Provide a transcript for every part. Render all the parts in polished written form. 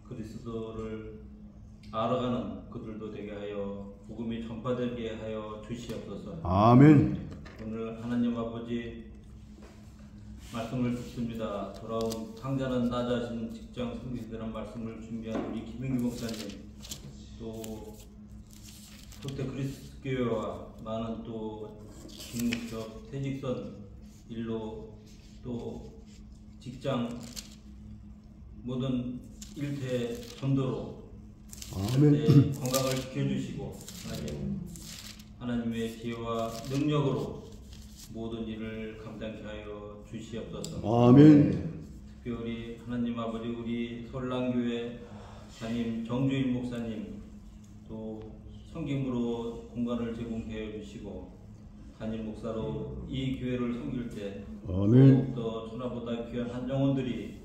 그리스도를 알아가는 그들도 되게 하여 복음이 전파되게 하여 주시옵소서. 아멘. 오늘 하나님 아버지 말씀을 듣습니다. 돌아온 상자는 나 자신 직장 승리되는 말씀을 준비한 우리 김영규 목사님, 또 소태 그리스도교회와 많은 또 중국적 퇴직선 일로 또 직장 모든 일태 전도로 아멘. 건강을 지켜주시고 하나님의 지혜와 능력으로 모든 일을 감당케 하여 주시옵소서. 아멘. 특별히 하나님 아버지 우리 설랑교회 담임 정주일 목사님 또 섬김으로 공간을 제공해 주시고 담임 목사로 이 교회를 섬길 때 아멘. 더욱더 천하보다 귀한 한정원들이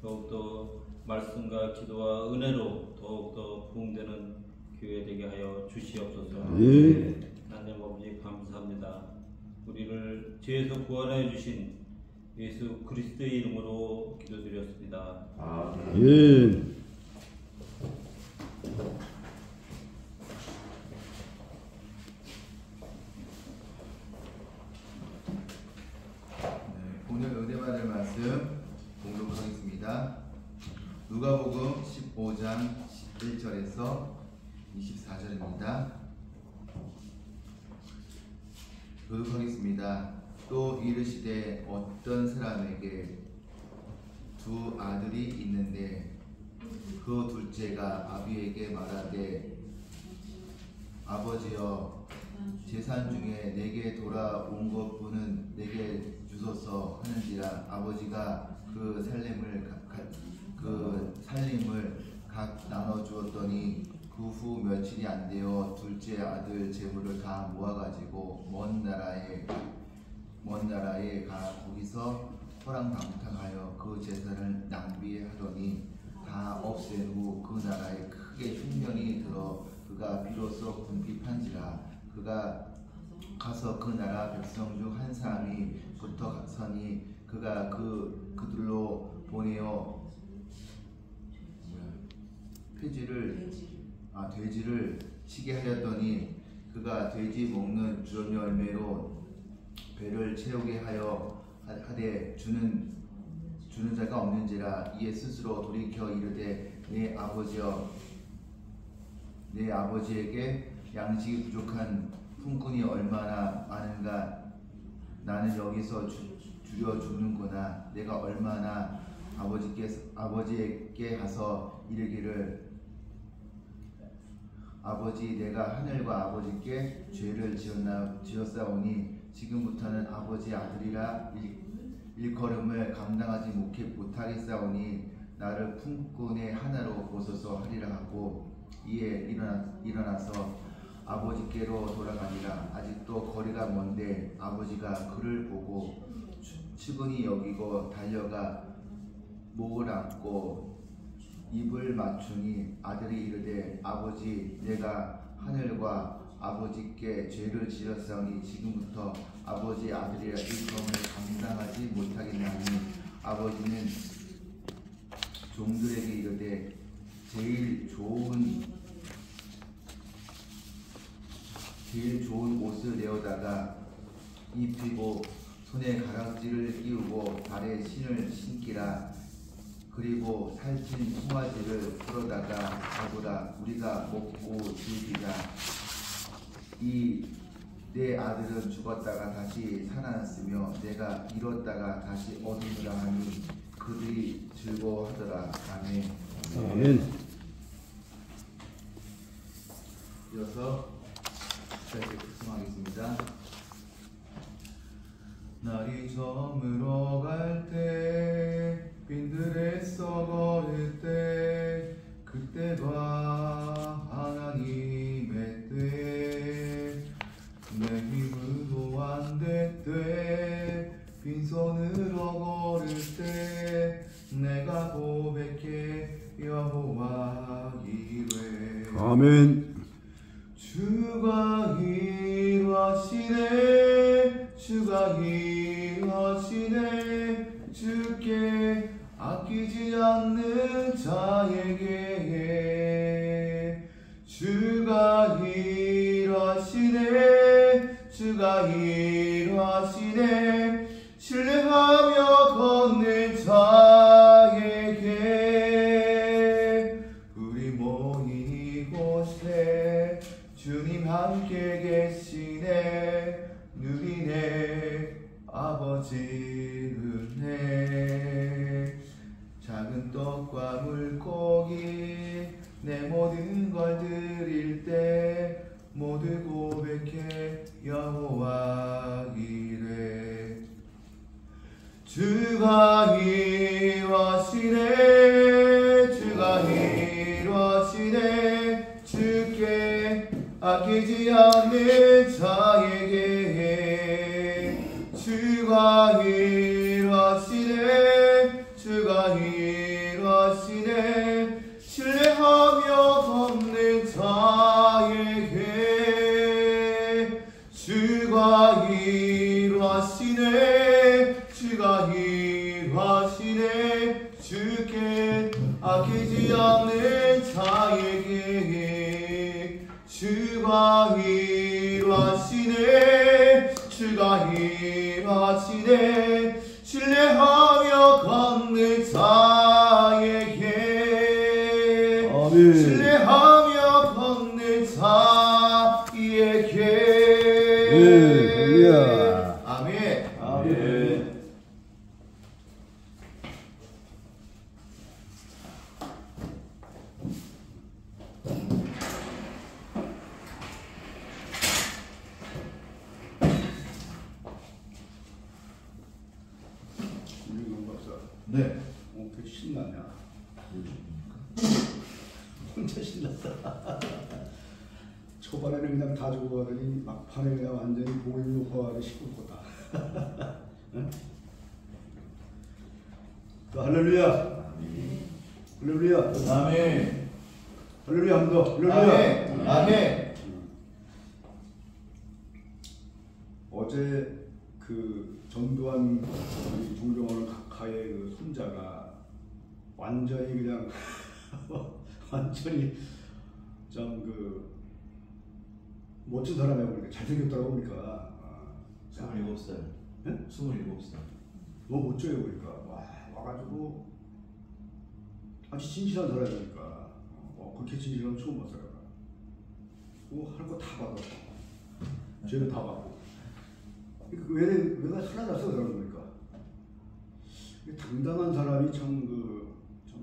더욱더 말씀과 기도와 은혜로 더욱더 부흥되는 교회 되게 하여 주시옵소서. 예. 하나님 아버지 감사합니다. 우리를 죄에서 구원해 주신 예수 그리스도의 이름으로 기도드렸습니다. 예. 오늘 은혜 받을 말씀 공독하겠습니다. 누가복음 15장 11절에서 24절입니다. 교독하겠습니다. 또 이르시되 어떤 사람에게 두 아들이 있는데 그 둘째가 아비에게 말하되 아버지여 재산 중에 내게 돌아온 것뿐은 내게 주소서 하는지라 아버지가 그 살림을 각 나눠 주었더니 그 후 며칠이 안 되어 둘째 아들 재물을 다 모아가지고 먼 나라에 가 거기서 호랑방탕하여 그 재산을 낭비하더니 다 없앤 후 그 나라에 크게 흉년이 들어 그가 비로소 궁핍한지라 그가 가서 그 나라 백성 중 한 사람이 붙어 서니 그가 그들로 보내어 돼지를 치게 하였더니 그가 돼지 먹는 주전 열매로 배를 채우게 하여 하되 주는 자가 없는지라 이에 스스로 돌이켜 이르되 내 아버지에게 양식이 부족한 품꾼이 얼마나 많은가 나는 여기서 줄여 주는구나. 내가 얼마나 아버지에게 가서 이르기를 아버지 내가 하늘과 아버지께 죄를 지었사오니 지금부터는 아버지 아들이라 일컬음을 감당하지 못하겠사오니 나를 품꾼의 하나로 보소서 하리라 하고 이에 일어나서 아버지께로 돌아가니라. 아직도 거리가 먼데 아버지가 그를 보고 측은히 여기고 달려가 목을 안고 입을 맞추니 아들이 이르되 아버지 내가 하늘과 아버지께 죄를 지었사오니 지금부터 아버지 아들이라 일컬음을 감당하지 못하겠나니 아버지는 종들에게 이르되 제일 좋은 옷을 내어다가 입히고 손에 가락지를 끼우고 발에 신을 신기라. 그리고 살찐 송아지를 풀어다가 잡으라. 우리가 먹고 즐기자. 내 아들은 죽었다가 다시 살아났으며 내가 잃었다가 다시 얻으리라 하니 그들이 즐거워하더라. 아멘. 아멘. 이어서 다시 복습하겠습니다. 날이 저물어 갈 때 빈들에 썩어릴 때 그때가 하나님의 때 내 힘으로 안 될 때 빈손으로 걸을 때 내가 고백해 여호와 이레 아멘. 주가 일하시네 주가 일하시네 주께 아끼지 않는 자에게 자에게 주가 일하시네 주가 일하시네 신뢰하며 걷는 자에게 우리 모인 이곳에 주님 함께 계시네 누리네 아버지 은혜 작은 떡과 물고기 내 모든 걸 드릴 때 모두 고백해 여호와 이래 주가 일하시네 주가 일하시네 주께 아끼지 않는 자에게 주가 일하시네 주가 일하시네 신뢰하며 걷는 자에게 주가 일하시네 주가 일하시네 주께 아끼지 않는 자에게 주가 일하시네 주가 일하시네 신뢰하며 걷는 자에게 아멘. 신뢰하며 걷는 자에게 할렐루야. 아멘. 아멘. 윤경 박사, 네. 그 신나냐? 혼자 신났다. 초반에는 그냥 다 죽어가더니 막판에 그냥 완전히 보일로퍼하게 시끄럽다. 응? 할렐루야. 할렐루야. 아멘. 할렐루야 한 번 더. 할렐루야. 아멘. 아멘. 어제 그 전두환 존경하는 각하의 그 손자가 완전히 그냥 완전히 좀 그 멋진 사람이야 보니까 잘생겼더라고 보니까 27살. 네? 27살. 너무 멋져요 보니까 와가지고 아주 진실한 사람이니까 그렇게 진실한 건 처음 봤어요. 할 거 다 받았고 죄를 다 받고 왜가 살아났어 그러는 거니까 당당한 사람이 참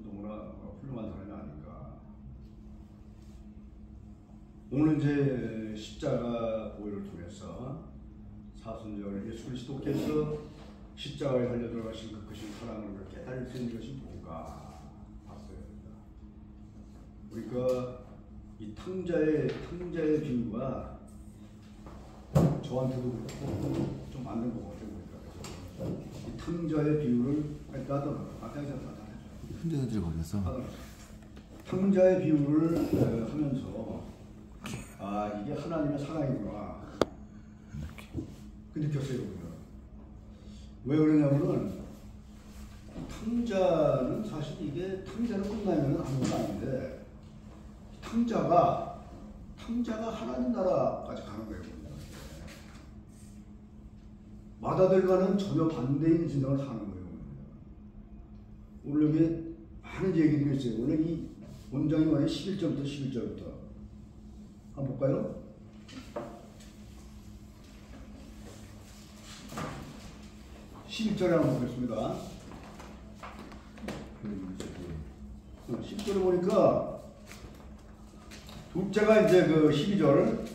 너무나 훌륭한 사람이 아닌가. 오늘 이제 십자가 보혈을 통해서 사순절 예수 그리스도께서 십자가에 달려 들어가신 그 크신 사랑을 깨달을 수 있는 것이 뭔가 봤어요. 그러니까 이 탕자의 비유가 저한테도 그렇고 좀 맞는 것 같아요. 보니까 이 탕자의 비유를 나도 흔들흔들 거려서. 탕자의 비유를 하면서 이게 하나님의 사랑이구나 그 느꼈어요. 왜 그러냐면은 탕자는 사실 이게 탕자로 끝나면 아무것도 아닌데 탕자가 하나님 나라까지 가는 거예요. 마다들과는 전혀 반대인 진정을 사는 거예요. 오늘 여기 많은 얘기들이 있어요. 오늘 이 본장이 만약 11절부터 11절부터 한번 볼까요? (11절에) 한번 보겠습니다. 10절을 보니까 둘째가 이제 그 12절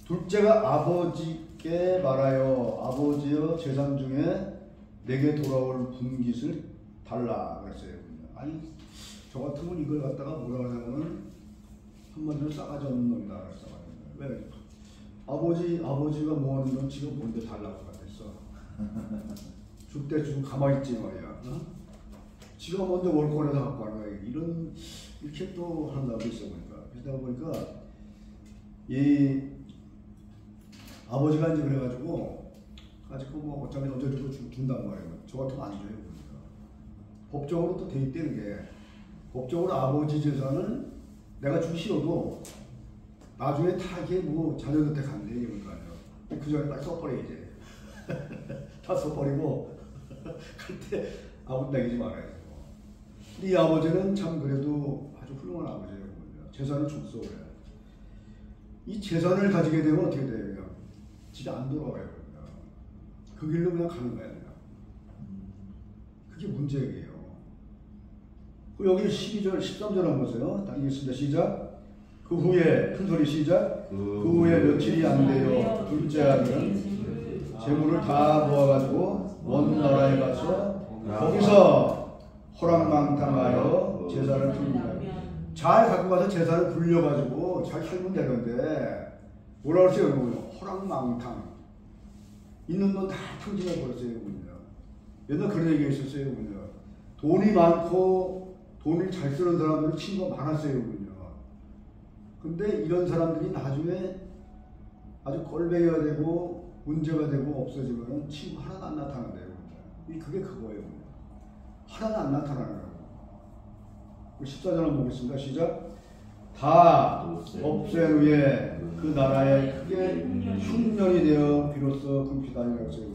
둘째가 아버지께 말하여 아버지여 재산 중에 내게 돌아올 분깃을 달라 그랬어요. 아니 저 같으면 이걸 갖다가 뭐라 하냐면은 한마디로 싸가지 없는 놈이다 그랬어. 왜? 아버지가 뭐하는 건 지금 뭔데 달라고 그랬어. 줄 때 주고 가만히 있지 말이야. 어? 지가 먼저 뭘 꺼내서 갖고 가는 거야. 이렇게 또 하는 사람도 있어 보니까. 그러다 보니까 이 아버지가 이제 그래가지고 아직 뭐 어차피 언제 주고 준단 말이에요. 저 같으면 안 줘요. 그러니까. 법적으로 또 돼 있다는 게 법적으로 아버지 재산을 내가 주기 싫어도 나중에 타기에 뭐 자녀한테 간대 이런 거 아니야. 그 전에 빨리 써버려 이제. 다 써버리고 그때 아버지 남기지 말아야죠. 이 아버지는 참 그래도 아주 훌륭한 아버지예요. 재산을 줬어 그래. 이 재산을 가지게 되면 어떻게 돼요? 집에 안 돌아와요. 그 길로 그냥 가는 거야. 그냥. 그게 문제예요. 여기 12절, 13절 한번 보세요. 딱 읽겠습니다. 시작. 그 후에 큰 소리 시작. 그 후에 며칠이 안 돼요. 둘째 아들은 재물을 다 모아가지고 먼 나라에 가서 거기서 호랑망탕하여 재산을 줍니다. 잘 갖고 가서 재산을 굴려가지고 잘 살면 되는데 뭐라 그러세요? 호랑망탕. 있는 돈 다 탕진해 버렸어요. 옛날 그런 얘기가 있었어요. 돈이 많고 돈을 잘 쓰는 사람들은 친구가 많았어요. 근데 이런 사람들이 나중에 아주 꼴배기가 되고 문제가 되고 없어지면 친구 하나도 안 나타난대요. 그게 그거예요. 하나도 안 나타나는 거예요. 14절 한번 보겠습니다. 시작. 다 없앤 후에 그 나라에 크게 흉년이 되어 비로소 금피다니라고 했어요.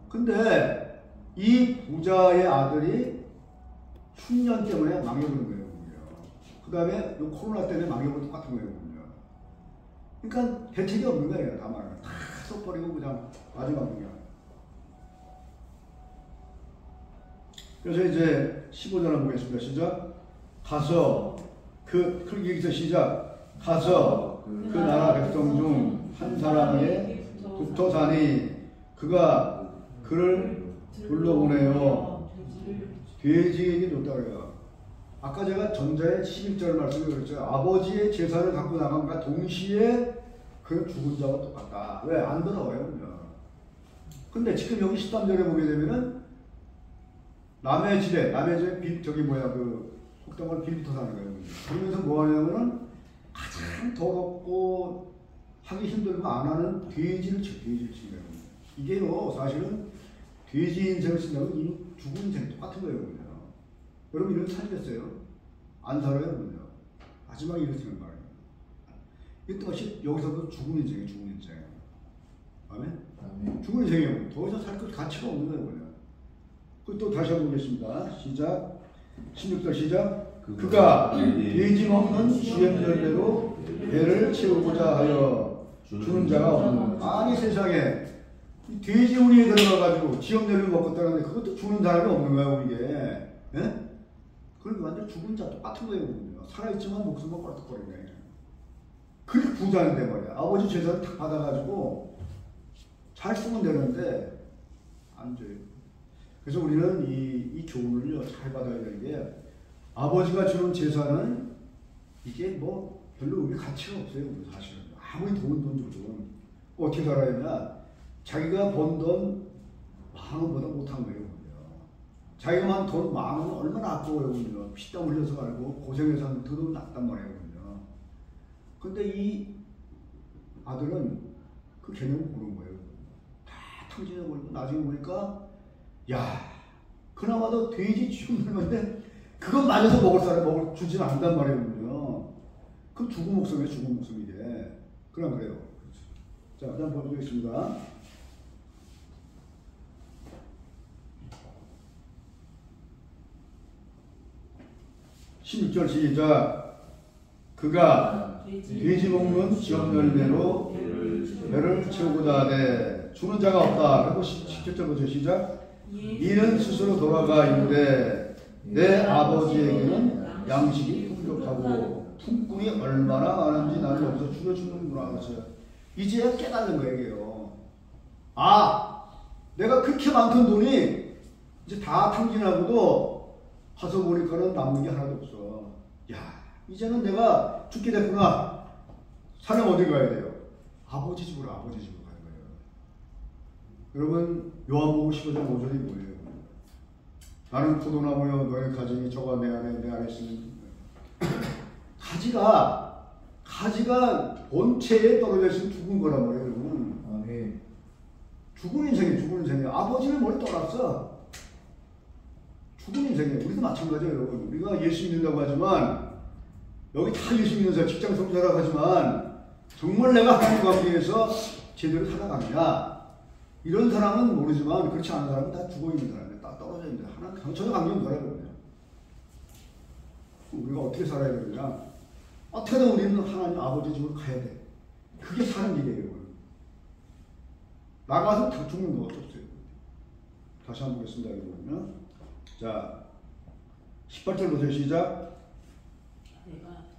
근데 이 부자의 아들이 흉년 때문에 망해버린 거예요. 그 다음에 코로나 때문에 망해버린 똑같은 거예요. 그러니까 대책이 없는 거예요. 다 말하면 다 써버리고 그냥 마지막 그냥. 그래서 이제 15절 한번 보겠습니다. 시작. 가서 여기서 시작. 가서 그 나라 백성 중 한 사람에게 붙어 사니 그가 그를 불러보내요. 돼지에게 줬다 그래요. 아까 제가 전자의 11절 말씀을 드렸죠. 아버지의 재산을 갖고 나간과 동시에 그 죽은 자와 똑같다. 왜? 안 돌아와요. 근데 지금 여기 13절에 보게 되면은 남의 집에 혹당을 빌부터 사는 거예요. 그러면서 뭐 하냐면은 가장 더럽고 하기 힘들고 안 하는 돼지를 치는 거예요. 이게요, 사실은 돼지 인생을 쓴다면 이미 죽은 인생 똑같은 거예요. 여러분 이런 살겠어요? 안 살아요? 마지막에 이렇게 생각 말이에요. 이것도 여기서도 죽은 인생이에요. 죽은 인생. 아멘? 죽은 인생이에요. 더 이상 살 것 가치가 없는 거예요. 또 다시 한번 보겠습니다. 시작. 16절 시작. 그가 돼지 먹는 지hem 열매로 배를 채우고자 하여 주는 자가 없는. 아니 세상에 돼지 우리에 들어가가지고 지hem 열매 먹었다는데 그것도 주는 사람이 없는 거야 우리게. 예? 그건 완전 죽은 자 똑같은 거예요. 살아있지만 목숨만 껄떡거리네. 그렇게 부자인데 말이야. 아버지 재산을 탁 받아가지고 잘 쓰면 되는데 안 줘요. 그래서 우리는 이 교훈을요 잘 받아야 되는 게 아버지가 주는 재산은 이게 뭐 별로 우리 가치가 없어요. 사실은 아무리 돈 줘도 어떻게 살아야 되나 자기가 번 돈 만 원보다 못한 거예요. 자기만 돈 만 원 얼마나 아까워요. 피땀 흘려서 가지고 고생해서 하는 더 낫단 말이에요. 근데 이 아들은 그 개념을 모르는 거예요. 다 탕진해버리고 나중에 보니까 야, 그나마도 돼지 쥐물는데 그것 맞아서 먹을 사람 주지는 않단 말이에요. 그럼 죽은 목숨이에요. 죽은 목숨이게. 그럼 그래요. 자, 한번 보여드리겠습니다. 16절 시작. 그가 돼지 먹는 지hem 열매로 배를 채우고자 하되 주는 자가 없다. 그리고 17절 보세요. 시작. 이는 스스로 돌아가 있는데 내 아버지에게는 양식이 풍족하고 품꾼이 얼마나 많은지 나는 여기서 줄여주는구나. 그랬어요. 이제야 깨닫는 거예요. 아, 내가 그렇게 많던 돈이 이제 다 탕진하고도 가서 보니까는 남는 게 하나도 없어. 야, 이제는 내가 죽게 됐구나. 사람 어디 가야 돼요? 아버지 집으로 가는 거예요. 여러분, 요한복음 15장 5절이 뭐예요? 나는 포도나무여 너의 가지니 저가 내 안에 있으면 가지가 본체에 떨어져 있으면 죽은 거란 말이에요. 여러분. 죽은 인생이에요. 아버지는 뭘 떠났어? 죽은 인생이에요. 우리도 마찬가지예요, 여러분. 우리가 예수 믿는다고 하지만 여기 다 예수 믿는 사람, 직장 성자라고 하지만 정말 내가 하나님 관계에서 제대로 살아가느냐, 이런 사람은 모르지만 그렇지 않은 사람은 다 죽어있는 사람이에요. 다 떨어져 있는 사람. 하나님 전혀 관계 없는 사람이거든요. 우리가 어떻게 살아야 되느냐, 어떻게든 우리는 하나님 아버지 집으로 가야 돼. 그게 사는 길이에요. 나가서 다 죽는 거 없어요. 다시 한번 보겠습니다. 여러분. 자, 18절 보세요. 시작.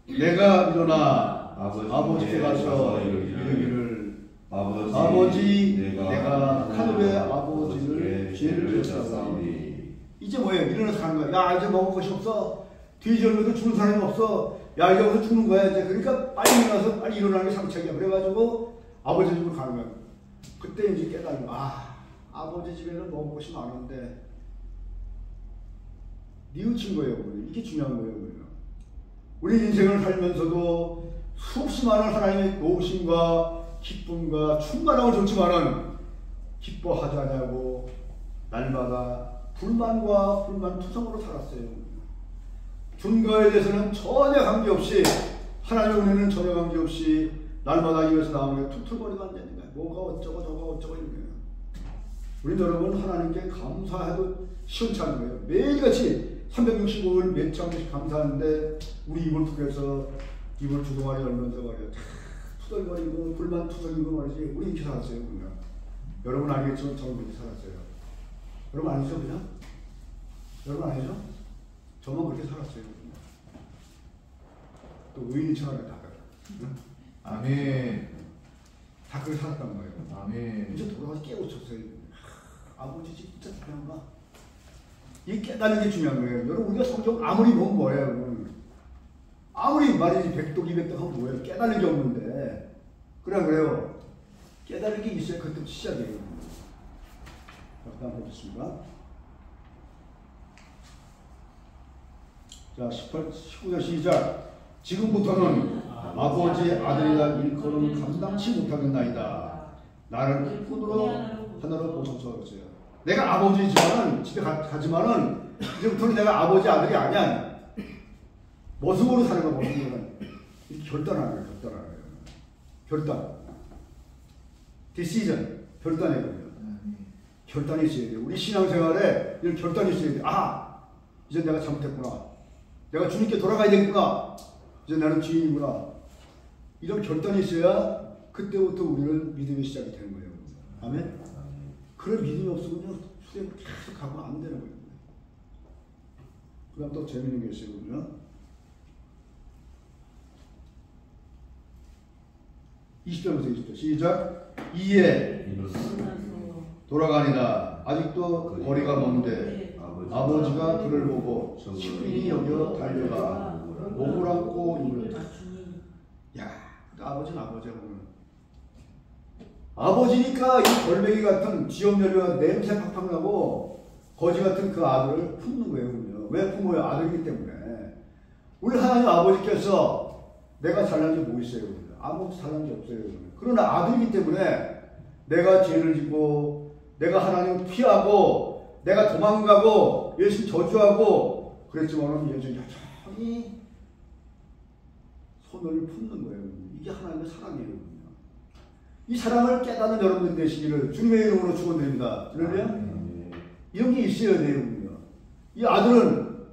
내가 일어나 아버지께 가서 이르기를 아버지 내가 하늘의 아버지를 죄를 지었사오니. 이제 뭐예요? 일어나서 가는 거야. 야, 이제 먹을 것이 없어. 돼지 열매도 주는 사람이 없어. 야, 이제 와서 죽는 거야. 이제. 그러니까 빨리 일어나서 빨리 일어나는 게 상책이야. 그래가지고 아버지 집으로 가는 거야. 그때 이제 깨달은 거야. 아, 아버지 집에는 먹을 것이 많은데 뉘우친 거예요. 이게 중요한 거예요. 우리 인생을 살면서도 수없이 많은 하나님의 노심과 기쁨과 충만함을 줬지만은 기뻐하지 않냐고 날마다 불만과 불만투성으로 살았어요. 준 거에 대해서는 전혀 관계없이, 하나님의 은혜는 전혀 관계없이 날마다 입에서 나오는 게 툭툭거리도 안 되는 거야. 뭐가 어쩌고 저거 어쩌고 이런 거예요. 우리 여러분 하나님께 감사해도 시원찮은 거예요. 매일같이 365일 몇 장씩 감사하는데 우리 입을 툭해서 입을 두동아리 열면서 말이야 투덜거리고 불만 투덜이고 말이지. 우리 이렇게 살았어요. 그냥. 여러분 알겠죠? 저는 그렇게 살았어요. 여러분 아니죠? 그냥? 여러분 아니죠? 저만 그렇게 살았어요. 또 의인처럼 다 그래. 아멘. 다 그렇게 살았단 말이에요. 아멘. 이제 돌아가서 깨우쳤어요. 아버지 진짜 중요한가? 이 깨닫는 게 중요한 거예요. 여러분 우리가 성경 아무리 보면 뭐예요? 아무리 말이지 100독 200독 하면 뭐예요? 깨닫는 게 없는데. 그래요. 깨달은 게 있어야 그때부터 시작이에요. 다음 보겠습니다. 자, 19절 시작. 지금부터는 아버지 아들이라 일컬음 감당치 못하겠나이다. 나를 일꾼으로 하나로 보소서 그랬어요. 내가 아버지지만은 집에 가지만은 이제부터는 내가 아버지 아들이 아니야. 모습으로 사는 거야. 모습으로. 이렇게 결단하는 거예요. 결단. 디시전. 결단이거든요. 결단이 있어야 돼요. 우리 신앙생활에 이런 결단이 있어야 돼요. 아, 이제 내가 잘못했구나. 내가 주님께 돌아가야 되겠구나. 이제 나는 주인이구나. 이런 결단이 있어야 그때부터 우리는 믿음의 시작이 되는 거예요. 아멘? 그런 믿음이 없으면요, 수행을 계속 가면 안 되는 거예요. 그 다음 또 재밌는 게 있어요. 20절 보세요. 20절. 시작. 이에 돌아가니라. 아직도 거리가 먼데 아버지가 그를 보고 시인이 여겨 달려가 목을 안고 입을. 야, 아버지는 아버지야 보면. 아버지니까 이 골뱅이 같은 쥐염열이와 냄새 팍팍 나고 거지 같은 그 아들을 품는 거예요. 왜 품어요? 아들이기 때문에. 우리 하나님 아버지께서 내가 잘난 게 뭐 있어요? 아무것도 잘난 게 없어요. 그러나 아들이기 때문에 내가 죄를 지고 내가 하나님을 피하고 내가 도망가고 예수 저주하고 그랬지만은 여전히 여전히 손을 품는 거예요. 이게 하나님의 사랑이에요. 이 사랑을 깨닫는 여러분들 되시기를 주님의 이름으로 축원드립니다. 그러면 이런 게 있어야 돼요. 이 아들은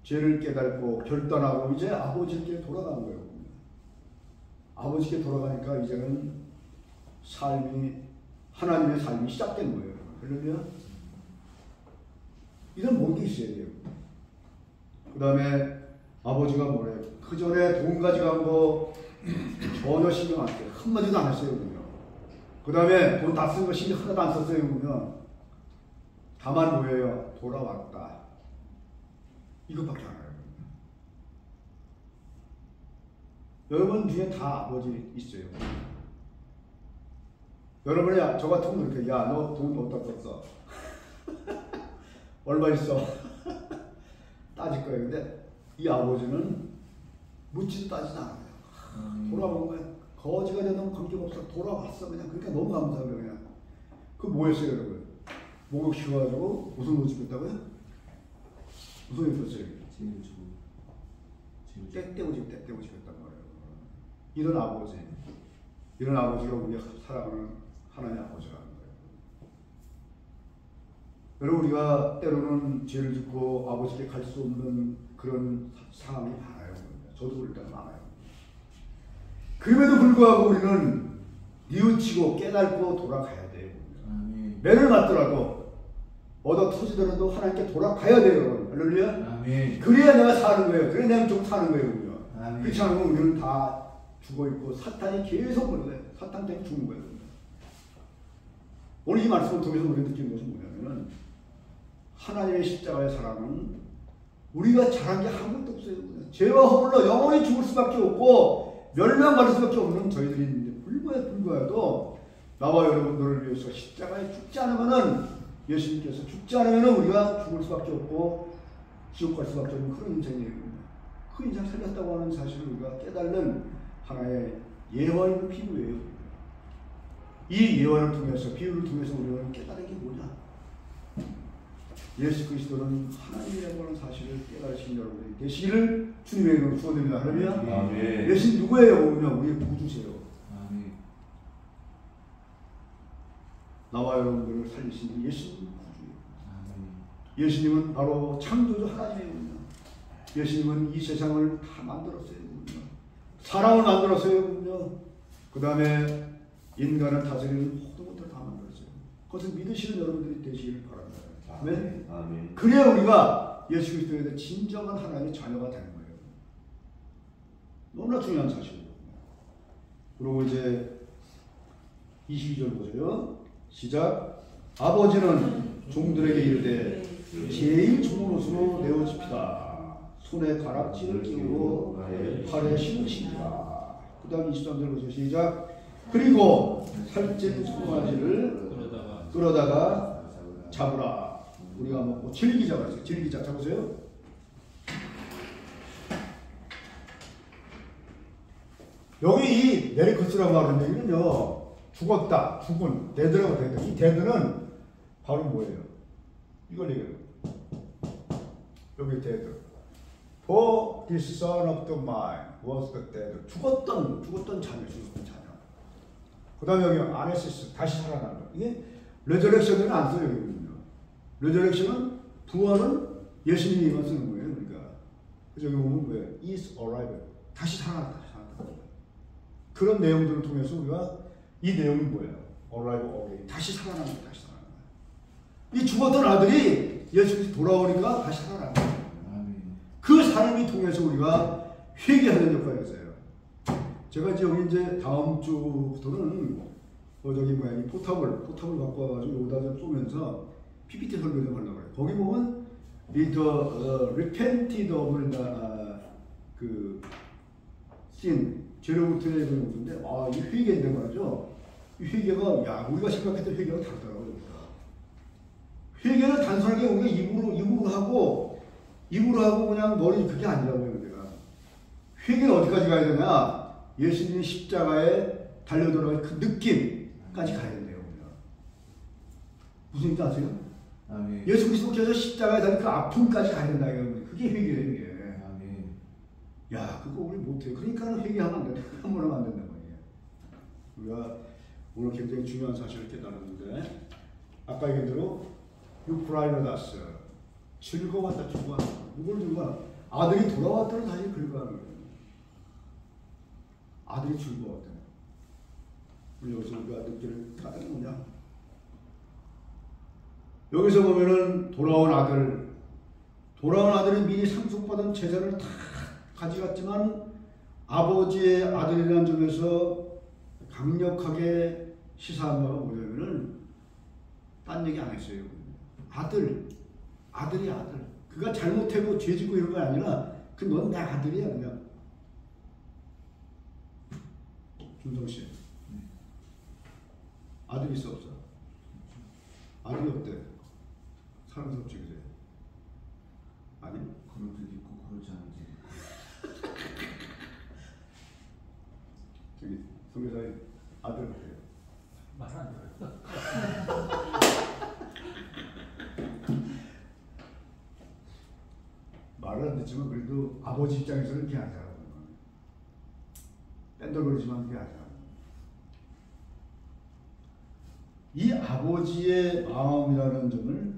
죄를 깨닫고 결단하고 이제 아버지께 돌아가는 거예요. 아버지께 돌아가니까 이제는 삶이 하나님의 삶이 시작된 거예요. 그러면 이런 뭔 게 있어야 돼요. 그 다음에 아버지가 뭐래요? 그 전에 돈 가져간 거 전혀 신경 안 써요. 한마디도 안 했어요. 그 다음에 돈 다 쓴 거 신경 하나도 안 썼어요. 그러면 다만 뭐예요? 돌아왔다. 이것밖에 안 해요. 여러분 중에 다 아버지 있어요. 여러분이 저 같으면 그렇게 야, 너 돈 어디다 썼어? 얼마 있어? 따질 거예요. 근데 이 아버지는 묻지도 따지도 않아요. 돌아온 거야. 거지가 되면 관계가 없어. 돌아왔어. 그냥. 그러니까 너무 감사해요. 그냥. 그 뭐였어요, 여러분? 목욕 쉬어가지고 무슨 옷 입었다고요? 무슨 일이었어요? 제일 좋은. 때때우지 했단 말이에요. 이런 아버지가 우리가 사랑하는 하나님 아버지라는 거예요. 여러분, 우리가 때로는 죄를 짓고 아버지께 갈 수 없는 그런 상황이 많아요. 저도 그럴 때가 많아요. 그럼에도 불구하고 우리는 뉘우치고 깨닫고 돌아가야 돼요. 아멘. 매를 맞더라도 얻어 터지더라도 하나님께 돌아가야 돼요. 할렐루야. 아멘. 그래야 내가 사는 거예요. 그래야 내가 좀 사는 거예요. 아멘. 그렇지 않으면 우리는 다 죽어있고 사탄이 계속 보는 거예요. 사탄 때문에 죽는 거예요. 오늘 이 말씀을 통해서 우리가 느끼는 것은 뭐냐면 하나님의 십자가의 사랑은 우리가 잘한 게 아무것도 없어요. 죄와 허물로 영원히 죽을 수밖에 없고 멸망받을 수밖에 없는 저희들이 있는데 불구해도 나와 여러분들을 위해서 십자가에 죽지 않으면은 예수님께서 죽지 않으면은 우리가 죽을 수밖에 없고 지옥 갈 수밖에 없는 그런 인생이에요. 그 인생 살렸다고 하는 사실을 우리가 깨달는 하나의 예화이고 비유예요. 이 예화를 통해서 비유를 통해서 우리는 깨달은 게 뭐냐? 예수 그리스도는 하나님이라고 하는 사실을 깨달으신 여러분들이 되시기를 주님의 이름으로 축원드립니다. 할렐루야. 아멘. 예수님 누구예요? 그냥 우리의 구주세요. 아멘. 나와 여러분들을 살리신 예수님 구주예요. 아멘. 예수님은 바로 창조주 하나님이에요. 예수님은 이 세상을 다 만들었어요. 사람을 만들었어요. 그 다음에 인간을 다스리는 모든 것들을 다 만들었어요. 그것을 믿으시는 여러분들이 되시기를 바랍니다. 아멘. 아멘. 그래야 우리가 예수 그리스도에 대해 진정한 하나님의 자녀가 되는 거예요. 너무나 중요한 사실이에요. 그리고 이제 22절 보세요. 시작. 아버지는 종들에게 이르되 제일 좋은 옷으로 내어줍시다. 손에 가락지를 끼우고 팔에 신으시니라. 그 다음 23절 보세요. 시작. 그리고 살찐 송아지를 끌어다가 잡으라. 우리가 먹고 질기자 그랬어요. 질기자 잡으세요. 여기 이 메리커스라고 하는 얘기는요, 죽었다, 죽은, 데드라고 되어 있다. 이 데드는 바로 뭐예요? 이걸 얘기해요. 여기 데드. For this son of the mine was the dead. 죽었던 자녀. 그 다음에 여기 아네시스, 다시 살아난 거. 이게 레저렉션은 안 써요, 여기는요. 레저렉션은 부활은 예수님이만 쓰는 거예요, 그러니까. 그래서 여기 보면 뭐예요? is alive. 다시 살아났다. 그런 내용들을 통해서 우리가 이 내용이 뭐예요? alive again. 다시 살아난다. 이 죽었던 아들이 예수님이 돌아오니까 다시 살아난 거예요. 그 삶이 통해서 우리가 회개하는 역할을 했어요. 제가 이제 여기 이제 다음 주부터는 저기 뭐야 이 포탑을 갖고 와가지고 여기다 좀 쏘면서 PPT 설교 좀 하려고 해요. 거기 보면 이 repented of 그 sin 죄로부터의 문제인데 이 회개인데 말이죠. 이 회개가 우리가 생각했던 회개가 다르더라고요. 회개는 단순하게 우리가 입으로 하고 그냥 머리 그게 아니라고요. 내가 회개는 어디까지 가야 되냐? 예수님이 십자가에 달려들어갈 그 느낌까지 가야 된대요. 우리가. 무슨 뜻 아세요? 아멘. 예수 그리스도께서 십자가에 달린 그 아픔까지 가야 된다. 그게 회개예요. 이게. 아멘. 야, 그거 우리 못해요. 그러니까 회개하면 안 된다. 한 번 하면 안 된다고. 우리가 오늘 굉장히 중요한 사실을 깨달았는데, 아까 얘기한 대로 유프라이너다스 즐거웠다. 누굴 즐거워? 아들이 돌아왔다는 사실 긁어가는 거예요. 아들이 즐거웠다. 우리 여기서 우리가 느끼는 까닭이 뭐냐? 여기서 보면은 돌아온 아들은 미리 상속받은 재산을 다 가져갔지만 아버지의 아들이라는 점에서 강력하게 시사한 바가 뭐냐면은 딴 얘기 안 했어요. 아들이 아들. 그가 잘못하고 죄 짓고 이런 건 아니라 넌 내 아들이야 그냥. 준성 씨. 아들이 있어 없어? 아들이 없대. 사랑스럽지 그래? 아니? 그럴 때 있고 그러지 않은데. 저기 성교사님 아들 어때요? 말 안 들어요. 않지만 그래도 아버지 입장에서는 미안하더라고요. 뺀돌거리지만 미안하더라고요. 이 아버지의 마음이라는 점을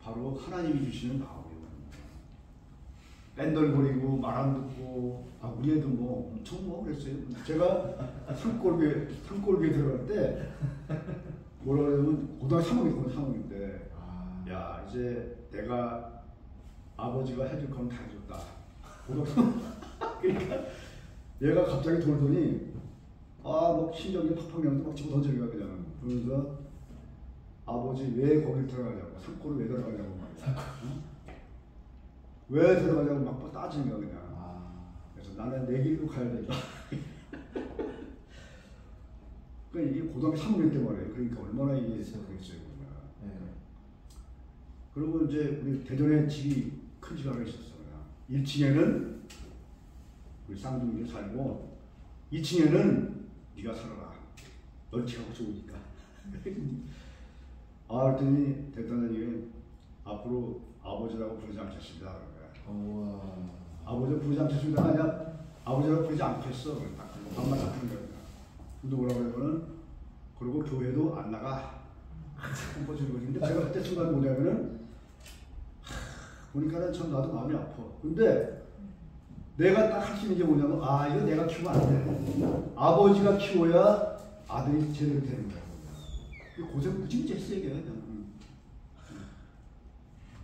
바로 하나님이 주시는 마음이에요. 뺀돌거리고 말 안 듣고 우리 애도 뭐 엄청 뭐 그랬어요. 제가 산골교에 들어갈 때 뭐라 그러냐면 고등학교 3학년인데 야 이제 내가 아버지가 해줄 건 다 해줬다. 그러니까 얘가 갑자기 돌더니 막 신경이 팍팍 나는데 막 집어 던지는 거야 그냥. 그러면서 아버지 왜 거길 들어가냐고, 산골을 왜 들어가냐고 말이야. 왜 들어가냐고 막 따지는 거야 그냥. 그래서 나는 내 길로 가야 된다. 그러니까 이게 고등학교 3학년 때 말이에요. 그러니까 얼마나 이게 그랬어요. 그리고 이제 우리 대전에 집이 큰 집 하나 있었어요. 1층에는 우리 쌍둥이가 살고 2층에는 네가 살아라. 넓치하고 좋으니까. 그랬더니 대단한 게 앞으로 아버지라고 부르지 않겠습니다. 아버지 부르지 않겠습니다가 아니라 아버지라고 부르지 않겠어. 딱 반말 딱 하는 거야. 근데 뭐라고 하면은 그리고 교회도 안 나가. 근데 제가 그때 순간 뭐냐면은 보니까는 참 나도 마음이 아파. 근데 내가 딱 할 수 있는 게 뭐냐면 이거 내가 키우면 안 돼. 아버지가 키워야 아들이 제대로 되는 거야. 고생 무지무지 했어요 이게 그냥.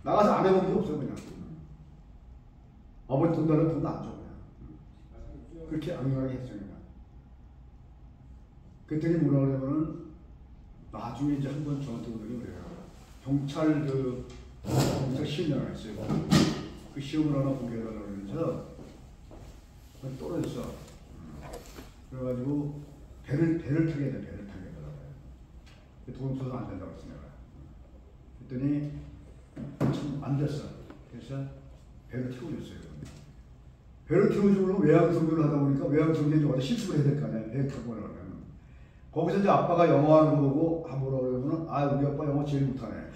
나가서 안 해본 게 없어 그냥. 아버지 돈 달라면 돈도 안 줘 그냥. 그렇게 악랄하게 했어요 그냥. 그랬더니 뭐라 그러면은 나중에 이제 한 번 저한테 오더니 그래요. 경찰 경찰 시험을 했어요. 그 시험을 하나 보게 해달라고 그러면서 떨어졌어. 그래가지고 배를 타게 돼. 배를 타게 해달라고. 돈 없어서 안 된다고 했어 내가. 그랬더니 참 안 됐어. 그래서 배를 태워줬어요. 배를 태워주려고 외항성교를 하다 보니까 외항성교에 와서 실습을 해야 될 거 아니야. 배 타고 가려면. 거기서 이제 아빠가 영어 하는 거 보고 뭐라 그러면은 우리 아빠 영어 제일 못하네.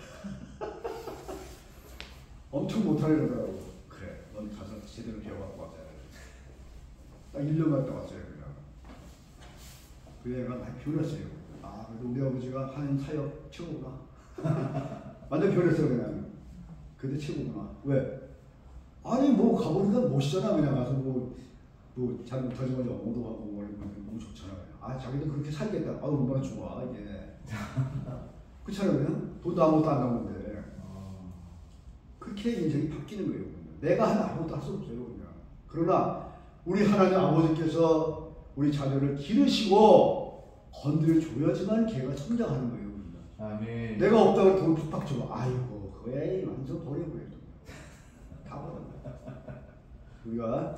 엄청 못하네 그러더라고. 그래 넌 가서 제대로 배워갖고 왔다. 딱 1년 갔다 왔어요 그냥. 그 애가 많이 변했어요. 그래도 우리 아버지가 하는 사역 최고구나. 완전 변했어 그냥. 근데 최고구나. 왜? 뭐 가보니까 멋있잖아. 그냥 가서 뭐 잘 못하지만 영어도 하고 뭐 너무 좋잖아. 자기도 그렇게 살겠다. 얼마나 좋아 이게. 그렇잖아 그냥. 돈도 아무것도 안 나오는데. 그렇게 인생이 바뀌는 거예요. 내가 하나 아무것도 할 수 없어요 그냥. 그러나 우리 하나님 아버지께서 우리 자녀를 기르시고 건드려 줘야지만 걔가 성장하는 거예요. 아멘. 내가 없다고 돈 팍팍 줘. 그거야 완전 버려버려. 다 버려. 우리가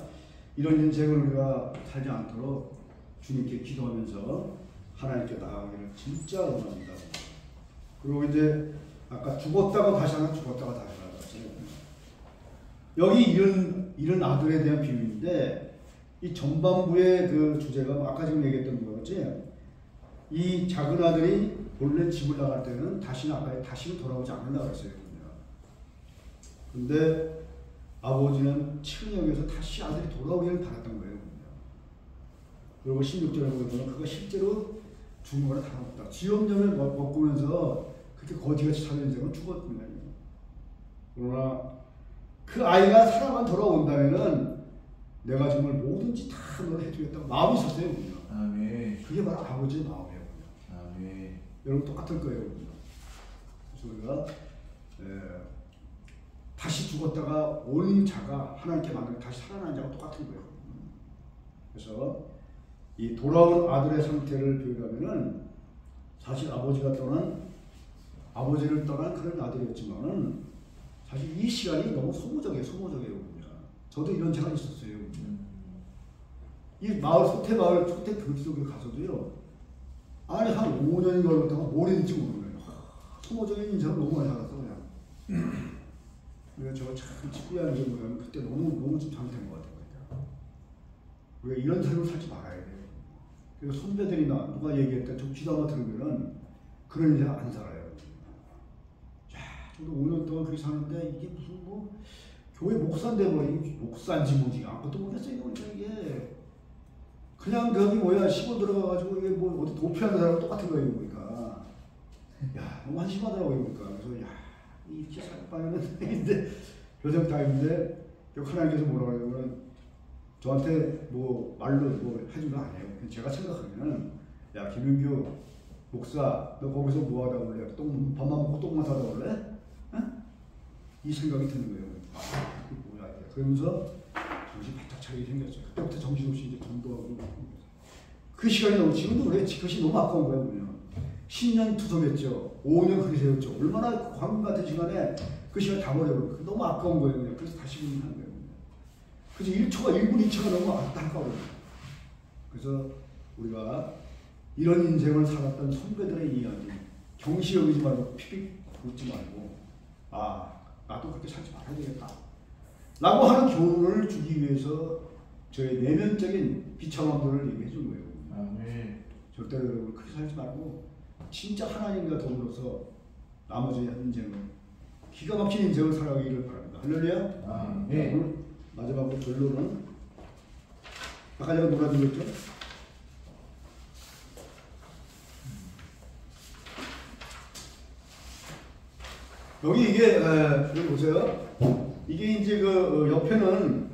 이런 인생을 우리가 살지 않도록 주님께 기도하면서 하나님께 나아가기를 진짜 원합니다. 그리고 이제 아까 죽었다가 다시 하나 죽었다가 다시 하나 여기 이런 아들에 대한 비유인데 이 전반부의 그 주제가 아까 지금 얘기했던 거였지. 이 작은 아들이 본래 집을 나갈 때는 다시는 돌아오지 않는다고 했어요. 근데 아버지는 층역에서 다시 아들이 돌아오기를 바랐던 거예요. 그리고 16절에 보면 그가 실제로 죽는 거나 다름없다. 지엄점을 먹으면서 그렇게 거지같이 사는 인생은 죽었던 거예요. 그러나 그 아이가 살아만 돌아온다면은 내가 정말 뭐든지 다 너를 해주겠다고 마음이 있었어요. 아멘. 그게 바로 아버지의 마음이에요. 아멘. 여러분 똑같을 거예요. 그래서 우리가 다시 죽었다가 온 자가 하나님께 만나면 다시 살아난 자가 똑같은 거예요. 그래서 이 돌아온 아들의 상태를 비유하면은 사실 아버지를 떠난 그런 아들이었지만은 사실 이 시간이 너무 소모적이에요. 저도 이런 시간이 있었어요. 이 마을 소태 교지속에 가서도요. 한 5년이 걸렸다가 뭘 했는지 모르는 거예요. 소모적인 인생을 너무 많이 살았어 그냥. 그래서 저가 참 직구하는 게 뭐냐면 그때 너무 좀 잘못된 것 같아요. 우리가 이런 삶을 살지 말아야 돼요. 그래서 선배들이나 누가 얘기할 때 좀 귀담아 들으면은 그런 인생 안 살아요. 저도 5년 동안 그렇게 사는데 이게 무슨 교회 목사인데 뭐 목사인지 뭐지 아무것도 모르겠어요. 이게 그냥 거기 뭐야 시골 들어가가지고 이게 뭐 어디 도피하는 사람 똑같은 거예요. 보니까 야 너무 한심하더라고요. 보니까 그래서 야 이렇게 살바는 인데 요즘 타임인데 하나님께서 뭐라고 하냐면 저한테 뭐 말로 뭐 해준 거 아니에요. 제가 생각하면은 야 김윤규 목사 너 거기서 뭐 하다 올래? 밥만 먹고 똥만 사다 올래? 응? 이 생각이 드는 거예요. 아 이게 뭐야 이게. 그러면서 정신 바짝 차리게 생겼어요. 그때부터 정신없이 이제 전도하고 그 시간이 너무 지금도 그래. 그것이 너무 아까운 거예요. 그냥 10년 투석했죠. 5년 그리 세웠죠. 얼마나 광금 같은 시간에 그 시간 다 버려버려. 너무 아까운 거예요. 그냥. 그래서 다시 군인하는 거예요. 그래서 1분 2초가 너무 아까워요. 그래서 우리가 이런 인생을 살았던 선배들의 이야기 경시 여기지 말고 픽픽 웃지 말고 아 나도 그렇게 살지 말아야 되겠다 라고 하는 교훈을 주기 위해서 저의 내면적인 비참함들을 얘기해 준 거예요. 절대로 여러분 그렇게 살지 말고 진짜 하나님과 더불어서 나머지 인생을 기가 막힌 인생을 살아가기를 바랍니다. 할렐루야. 오늘 마지막으로 결론은 아까 제가 놀아드렸죠. 여기 이게 여기 보세요. 이게 이제 그 옆에는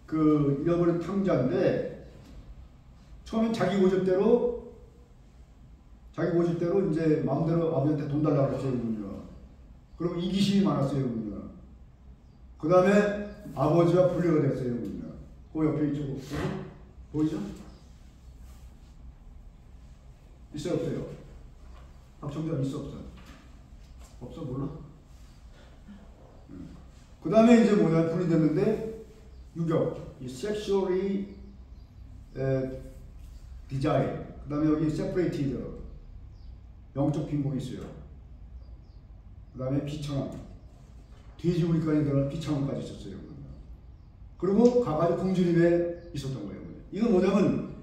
그 잃어버린 탕자인데 처음엔 자기 고집대로 이제 마음대로 아버지한테 돈 달라고 그랬어요. 그리고 이기심이 많았어요. 그 다음에 아버지와 분리가 됐어요. 그 옆에 있죠. 보이죠? 있어요 없어요? 박정자 있어 없어? 없어 몰라? 그 다음에 이제 뭐냐 분리됐는데 유격, 이 sexually desire. 그 다음에 여기 separated, 영적 빈곤이 있어요. 그 다음에 비천함, 돼지우리까지 들어간 비천함까지 있었어요. 그리고 가가지고 공주님에 있었던 거예요. 이건 뭐냐면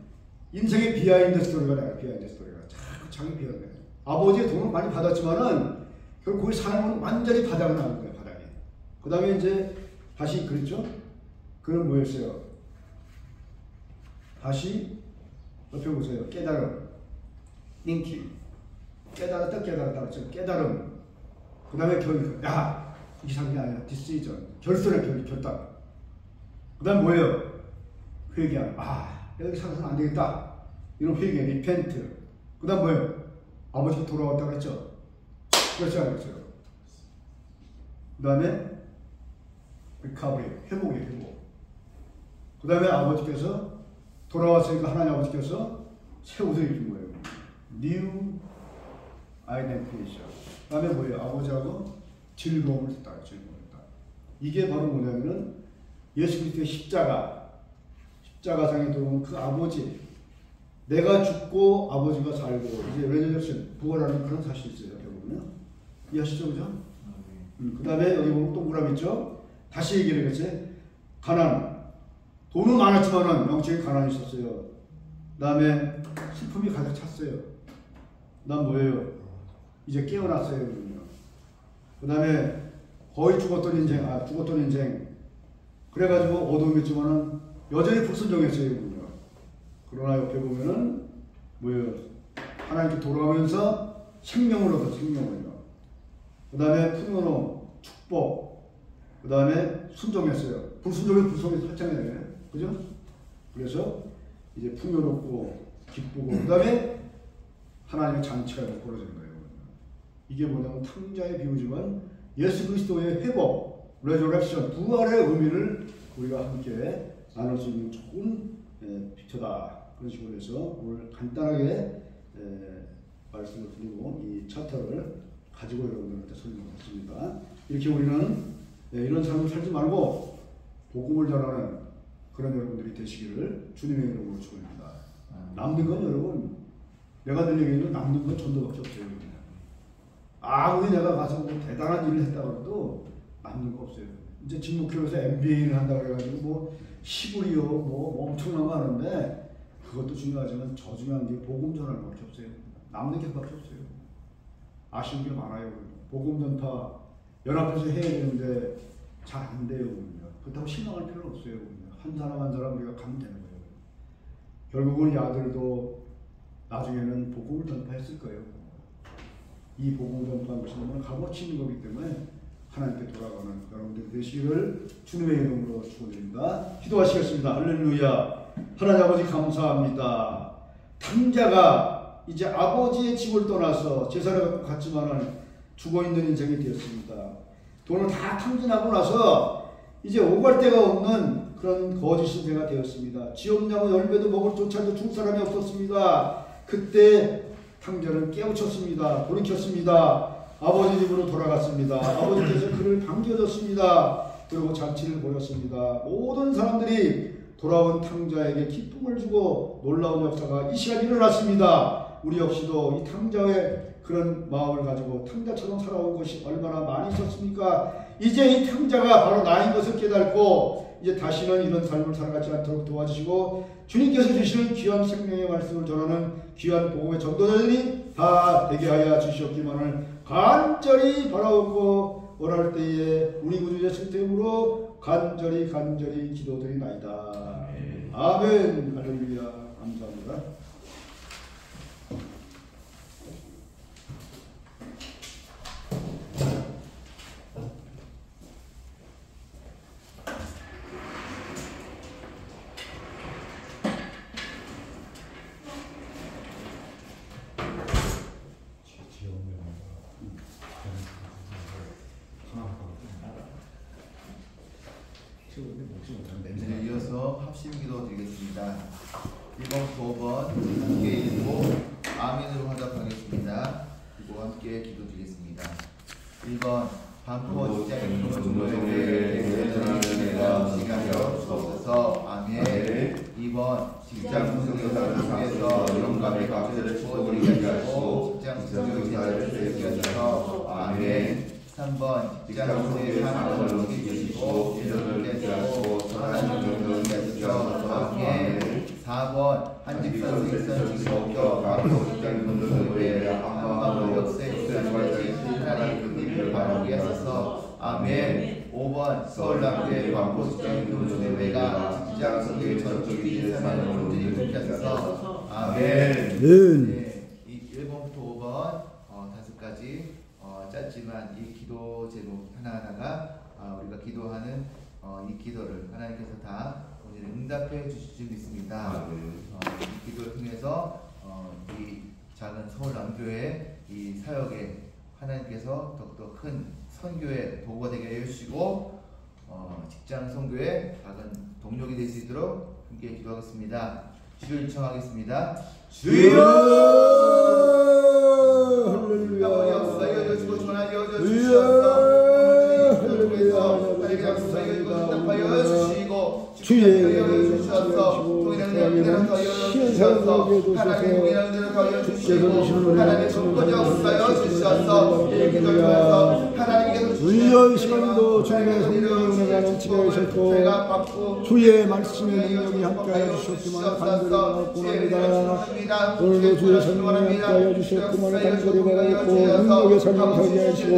인생의 비하인드 스토리가 나요. 비하인드 스토리가 자기 비하인드. 아버지의 돈을 많이 받았지만은 결국 그 삶은 완전히 바닥에 나온 거예요. 바닥에. 그 다음에 이제 다시 그랬죠. 그건 뭐였어요? 다시 옆에 보세요. 깨달음, thinking. 깨달았다 그랬죠. 깨달음. 그 다음에 야 이상이 아니야. decision. 결단의 결단. 그 다음 뭐예요? 회개함. 아 여기 살아서는 안 되겠다. 이런 회개, repent. 그 다음 뭐예요? 아버지가 돌아왔다 그랬죠. 그렇지 않았어요? 그 다음에 recovery, 회복. 그 다음에 아버지께서 돌아왔으니까 하나님 아버지께서 새 옷을 입힌 거예요. New identification. 그 다음에 뭐예요? 아버지하고 즐거움을 했다. 이게 바로 뭐냐면은 예수 그리스도의 십자가상에 들어오는 그 아버지, 내가 죽고 아버지가 살고 이제 레저렉션 부활하는 그런 사실이 있어요. 옆에 보면 이해하시죠, 그죠? 그 다음에 여기 보면 동그라미 있죠. 다시 얘기를 했어요. 가난, 돈은 많았지만은 영적인 가난이 있었어요. 그 다음에 슬픔이 가득 찼어요. 그 다음 뭐예요? 이제 깨어났어요. 그 다음에 거의 죽었던 인생. 그래가지고 어둠이었지만은 여전히 불순종했어요. 그러나 옆에 보면은 뭐예요? 하나님께 돌아가면서 생명을 얻어 생명을요. 그 다음에 풍요로 축복. 그 다음에 순종했어요. 불순종은 불순종이 살짝이에요. 그죠? 그래서 이제 풍요롭고 기쁘고 그 다음에 하나님의 잔치가 벌어지는 거예요. 이게 뭐냐면 탕자의 비유지만 예수 그리스도의 회복, 레저렉션, 부활의 의미를 우리가 함께 나눌 수 있는 좋은 피처다. 그런 식으로 해서 오늘 간단하게 말씀을 드리고 이 차트를 가지고 여러분들한테 설명했습니다. 이렇게 우리는 이런 삶을 살지 말고 복음을 전하는 그런 여러분들이 되시기를 주님의 이름으로 축원합니다. 남는 건 여러분 내가 늘 얘기하는 남는 건 전도밖에 없어요. 아무리 내가 가서 뭐 대단한 일을 했다고 해도 남는 거 없어요. 이제 직무교회에서 MBA를 한다고 해가지고 뭐 시불이요 뭐 엄청난 거 하는데 그것도 중요하지만 저 중요한 게 복음 전할 밖에 없어요. 남는 게 밖에 없어요. 아쉬운 게 많아요. 복음 전파 연합해서 해야 되는데 잘 안 돼요. 그렇다고 실망할 필요는 없어요. 한 사람 한 사람 우리가 가면 되는 거예요. 결국은 이 아들도 나중에는 복음을 전파했을 거예요. 이 복음을 전파한 것이 너무나 값어치 있는 거기 때문에 하나님께 돌아가는 여러분들이 되시기를 주님의 이름으로 축원드립니다. 기도하시겠습니다. 할렐루야. 하나님 아버지 감사합니다. 탕자가 이제 아버지의 집을 떠나서 제사를 갖고 갔지만은 죽어있는 인생이 되었습니다. 돈을 다 탕진하고 나서 이제 오갈 데가 없는 그런 거짓 신세가 되었습니다. 지엄냐고 열매도 먹을 조차도 줄 사람이 없었습니다. 그때 탕자는 깨우쳤습니다. 돌이켰습니다. 아버지 집으로 돌아갔습니다. 아버지께서 그를 반겨줬습니다. 그리고 잔치를 벌였습니다. 모든 사람들이 돌아온 탕자에게 기쁨을 주고 놀라운 역사가 이 시간 일어났습니다. 우리 역시도 이 탕자의 그런 마음을 가지고 탕자처럼 살아온 것이 얼마나 많이 있었습니까? 이제 이 탕자가 바로 나인 것을 깨닫고 이제 다시는 이런 삶을 살아가지 않도록 도와주시고 주님께서 주시는 귀한 생명의 말씀을 전하는 귀한 복음의 전도자들이 다 되게 하여 주시옵기만을 간절히 바라옵고 원할 때에 우리 구주 예수 이름으로 간절히 기도드리나이다. 아멘. 할렐루야. 감사합니다. 네, 이어서 합심기도 드리겠습니다. 1번부터 5번 함께 읽고 아멘으로 화답하겠습니다. 그리고 함께 기도 드리겠습니다. 1번 반포 직장의 교무조례에 대해서 시간여 주옵소서. 아멘. 2번 직장 성교사를 통해서 영감의 각세를 주어드리게 하시고 직장 성교사를 되게 하셔서 아멘. 3번 직장 성교의 삶을 지키게 해주시고 기도를 깨닫고 선한 일을 해주셔서 아멘. 4번 한직선 생선 직속교 반포 직장 교무조례에 한마음으로 역사에 입장하시 하나님 그 님을 바라게 하소서. 아멘. 5번 서울남교회 반포 직장 교무조례가 직장 성교의 전적인 삶을 온전히 하소서. 아멘. 네, 1번부터 5번 5가지 짧지만 이 기도 제목 하나하나가 우리가 기도하는 이 기도를 하나님께서 다 오늘 응답해 주실 줄 믿습니다. 이 기도를 통해서 이 작은 서울남교회 이 사역에 하나님께서 더욱더 큰 선교의 도구가 되게 해주시고 직장 선교의 작은 동력이 될 수 있도록 함께 기도하겠습니다. 주를 요청하겠습니다. 주여! 할렐루야! 여여 주고 전하 여여 주시옵소서. 오늘 주님께서 약속하여 응답하여 주시고 주의 여여 주셔서 동일한 은혜를 더하여 주셔서 하나님의 은혜를 더하여 주시고 하나님의 조건이 없어요 주셔서 이 기도를 통해서 하나님께서 주여 이 시간도 주님의 성령의 은혜가 넘치게 하셨고 주의 말씀의 능력이 함께하여 주셨기만 간절히 바라고 원합니다. 오늘도 주의 성령이 함께하여 주셨기만 간절히 바라고 능력의 삶을 살게 하시고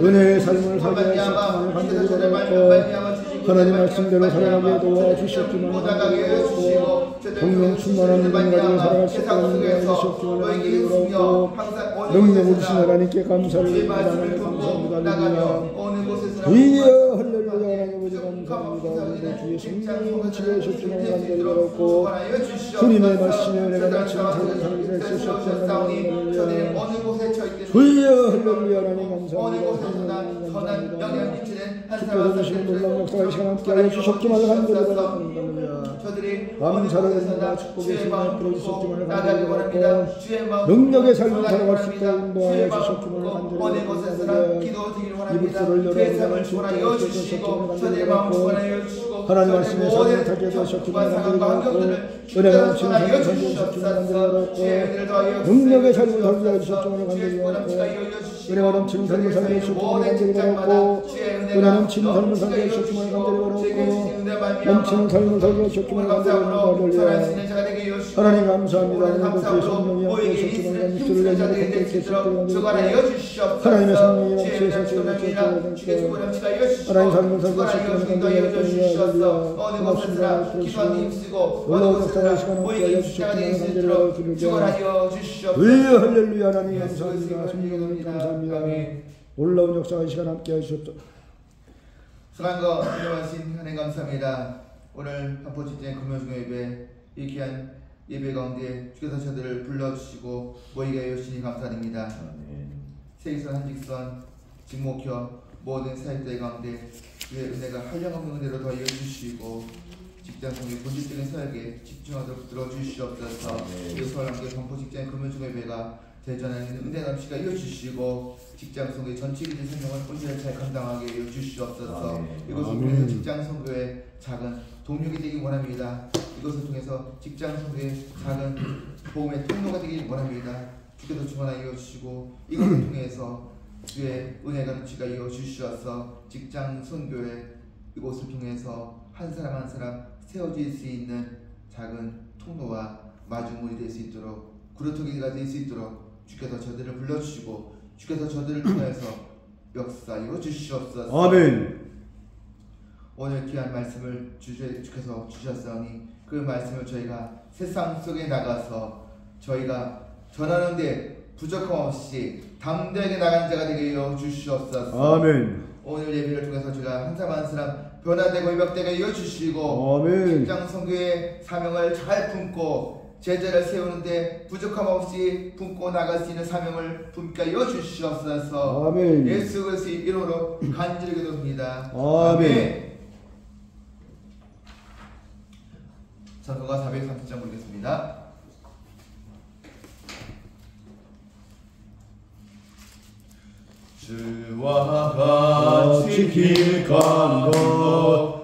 은혜의 삶을 살게 하셨기만 간절히 바라고 하나님 말씀대로 살아가게 도와주셨기만 간절히 바라고 성령 충만한 믿음 가지고 살아갈 수 있게 하셨기만 간절히 바라고 능력을 주신 하나님께 감사를 드립니다. 감사합니다. 주여 할렐루야. 하나님 아버지 감사합니다. 오늘도 주의 성령이 지켜주셨기만 간절히 바라고 주님의 말씀에 은혜가 넘치는 삶을 살게 하셨기만 간절히 바라고 주여 할렐루야. 하나님 감사합니다. 주께서 주시는 놀라운 역사가 이 시간 함께하여 주셨기만 간절히 바랍니다. 감사를 드립니다. 축복의 시간을 풀어주셨기만 간절히 바라고 능력의 삶을 살아갈 수 있도록 인도하여 주셨기만 간절히 바랍니다. 이불소를 열어보면 주께서 주셨기만 간절히 바라고 하나님 말씀에 삶을 살게 되셨기만 간절히 바라고 은혜가 넘치는 삶을 살게 되셨기만 간절히 바라고 능력의 삶을 살게 주셨기만 간절히 바라고 은혜가 넘치는 삶을 살게 주셨기만 간절히 바라고 은혜 넘치는 삶을 살게 주셨기만 간절히 바라고 넘치는 삶을 살게 주셨기만 간절히 바라고 하나님 감사합니다. 오늘 감사함으로 모이게 있는 힘쓰는 자들이 될 수 있도록 주관하여 주시옵소서. 지혜를 주관하여 주께 주관하여 주시옵소서. 주관하여 주인도하여 주시옵소서. 어느 곳에서나 기도하는 힘쓰고 어느 곳에서나 모이게 십자가 될 수 있도록 주관하여 주시옵소서. 할렐루야. 하나님 감사합니다. 성령님 감사합니다. 올라온 역사가 이 시간 함께 하시옵소서. 사랑과 인정하신 하나님 감사합니다. 오늘 한포집제 금요중의 예배 이 귀한 예배 가운데 주께서 저들을 불러주시고 모이게 하여 주시니 감사드립니다. 세기선 한직선 직목혀 모든 사역자의 가운데 주의 은혜가 한량없는 은혜로 더하여 주시고 직장성의 본질적인 사역에 집중하도록 들어주시옵소서. 이웃을 함께 반포직장 금요중의 예배가 대전하는 은혜 남시가 이어주시고 직장성의 전체기대 생명을 온전히 잘 감당하게 이어주시옵소서. 이것을 통해서 직장성교의 작은 동력이 되기 원합니다. 이것을 통해서 직장성교의 작은 도움의 통로가 되기 원합니다. 주께서 주관하여 주시고 이것을 통해서 주의 은혜가 넘치가 이어주시옵소서. 직장성교의 이곳을 통해서 한 사람 한 사람 세워질 수 있는 작은 통로와 마중물이 될 수 있도록 구루터기가 될 수 있도록 주께서 저들을 불러주시고 주께서 저들을 통해서 역사하여 주시옵소서. 아멘. 오늘 귀한 말씀을 주께서 주셨사오니 그 말씀을 저희가 세상 속에 나가서 저희가 전하는데 부족함 없이 담대하게 나간 자가 되게 하여 주시옵소서. 아멘. 오늘 예배를 통해서 제가 한 사람 한 사람 변화되고 회복되게 하여 주시고 아멘. 직장 선교의 사명을 잘 품고 제자를 세우는데 부족함 없이 품고 나갈 수 있는 사명을 품게 하여 주시옵소서. 아멘. 예수 그리스도의 이름으로 간절히 기도합니다. 아멘. 찬송가 430장 부르겠습니다. 주와 같이 길 가는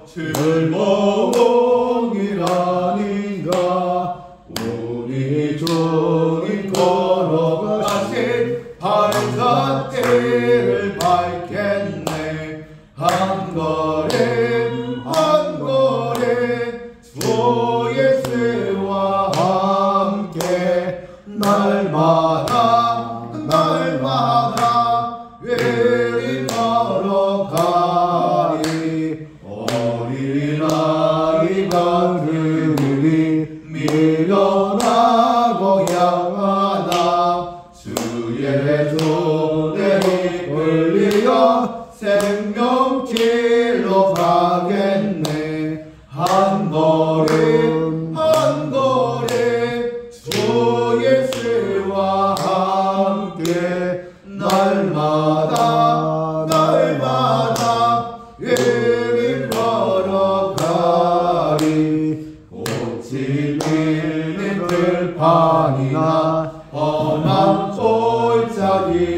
즐거움이라니가 우리 주님 걸어가신 바른 길을 밟겠네. 한 걸음 한 걸음 주 예수와 함께 날마다 날마다 외리 걸어가리. 어린아이가 그들이 밀려나고 향하나 주의 손에 이끌려 생명길로 가겠네. 한 걸음 한 걸음 주 예수와 함께 날마다 날마다 외리 걸어가리. 꽃이 피는 들판이나 험한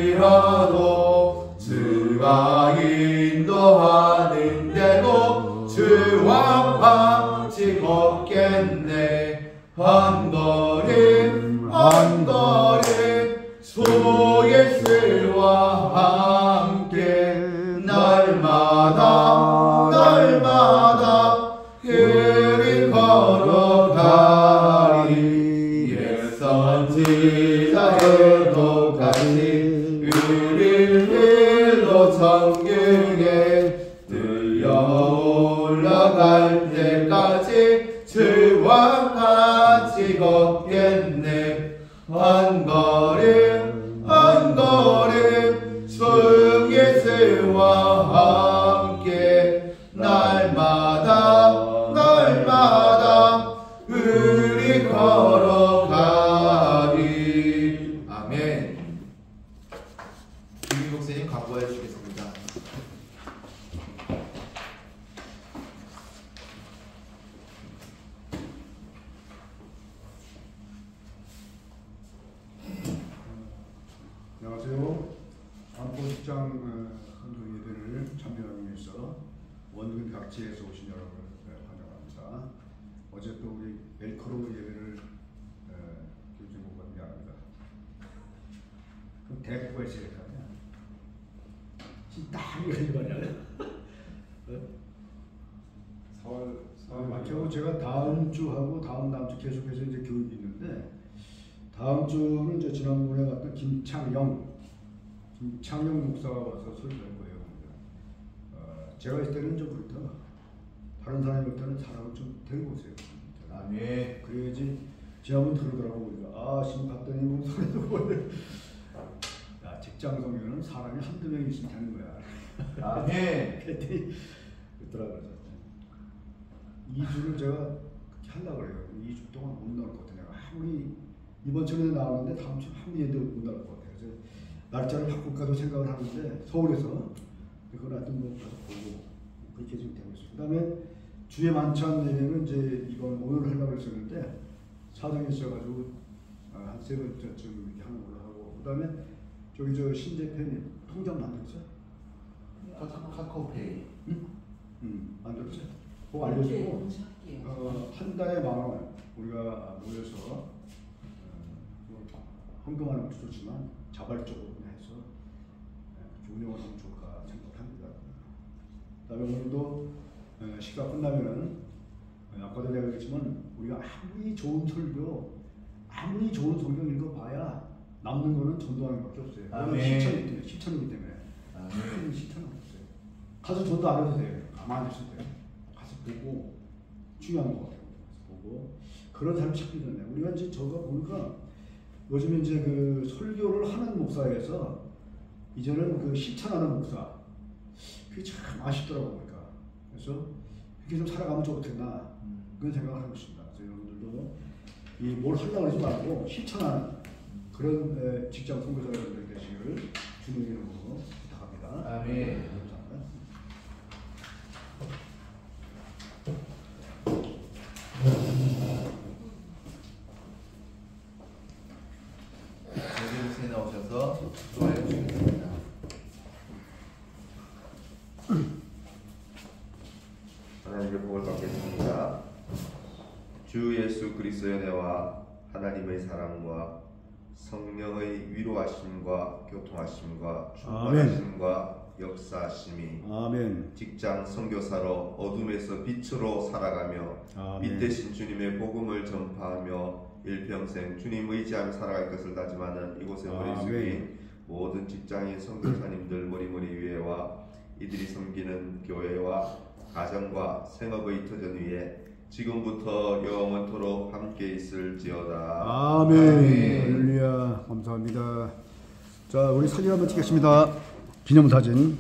골짜기라도 주가 인도하는 대로 주와 같이 걷겠네. 한 걸음 한 걸음 주 예수와 함께 날마다 날마다 길을 걸어가리. 옛 선지자에도 같이 우리를 일로 정경에 들려 올라갈 때까지 주와 같이 걷겠네. 한 걸음 한 걸음 주 예수와 함께 날마다 날마다 우리 걸어가리. 아멘. 김민 목사님 광고해 주시겠습니다. 안녕하세요. 안포직장 선교 예배를 참여하기 위해서 원근 각지에서 오신 여러분을 환영합니다. 어제 또 우리 멜크로 예배를 교주 목사님이 합니다. 그럼 대구가 있어야 될 거 아니야? 지금 딱 이거냐? 맞죠? 제가 다음 주하고 다음 주 계속해서 이제 교육이 있는데 다음 주는 이제 지난번에 갔던 김창영 목사가 와서 설교할 거예요. 제가 있을 때는 좀 그렇다. 다른 사람이 올 때는 사람을 좀 데리고 오세요. 아멘. 그래야지 지난번 그러더라고 우리가 지금 갔더니 뭐 소리도 뭐래. 야 직장 성교는 사람이 한두 명 있으면 되는 거야. 아멘. 그랬더니 그러더라고요. 2주를 제가 그렇게 하려고 그래요. 2주 동안 못 나올 것 같아요. 아무리 이번 주에 나오는데 다음 주에 아무리도 못 나올 것 같아요. 그래서 날짜를 바꿀까도 생각을 하는데 서울에서 그걸 하여튼 뭐 가서 보고 그렇게 지금 되고 있어요. 그 다음에 주에 만찬 예배는 이제 이번 오늘 하려고 했었는데 사정이 있어가지고 한 세 번째쯤 이렇게 하는 걸로 하고 그 다음에 저기 저 신재팬님 통장 만들었어요? 카카오페이. 만들었어요. 그거 알려주고 한 달에 10,000원 우리가 모여서 헌금하는 것도 좋지만 자발적으로 해서 운영을 하면 좋을까 생각합니다. 그다음에 오늘도 식사 끝나면은 아까도 내가 그랬지만 우리가 아무리 좋은 설교, 아무리 좋은 성경 읽어봐야 남는 거는 전도하는 것밖에 없어요. 아멘. 실천이기 때문에 아멘. 실천은 없어요. 가서 전도 안 해도 돼요. 가만히 있을 때 가서 보고 중요한 거 같아요. 보고 그런 삶이 참 필요해요. 우리가 이제 저가 보니까 요즘 이제 그 설교를 하는 목사에서 이제는 그 실천하는 목사 그게 참 아쉽더라고 보니까. 그래서 이렇게 좀 살아가면 좋겠나 그런 생각을 하고 있습니다. 그래서 여러분들도 이 뭘 하려고 하지 말고 실천하는 그런 직장 선교사 여러분들 되시기를 주님의 이름으로 부탁합니다. 아멘. 감사합니다. 여기 나오셔서 좋아해 주시겠습니다. 하나님의 복을 받겠습니다. 주 예수 그리스도의 은혜와 하나님의 사랑과 성령의 위로하심과 교통하심과 충만하심과 역사하심이 아멘. 직장 선교사로 어둠에서 빛으로 살아가며 아멘. 빛 대신 주님의 복음을 전파하며 일평생 주님 의지하며 살아갈 것을 다짐하는 이곳의 머리 숙인 모든 직장인 선교사님들 머리 위에와 이들이 섬기는 교회와 가정과 생업의 터전 위에 지금부터 영원토록 함께 있을지어다. 아멘. 할렐루야. 감사합니다. 자, 우리 사진 한번 찍겠습니다. 기념사진.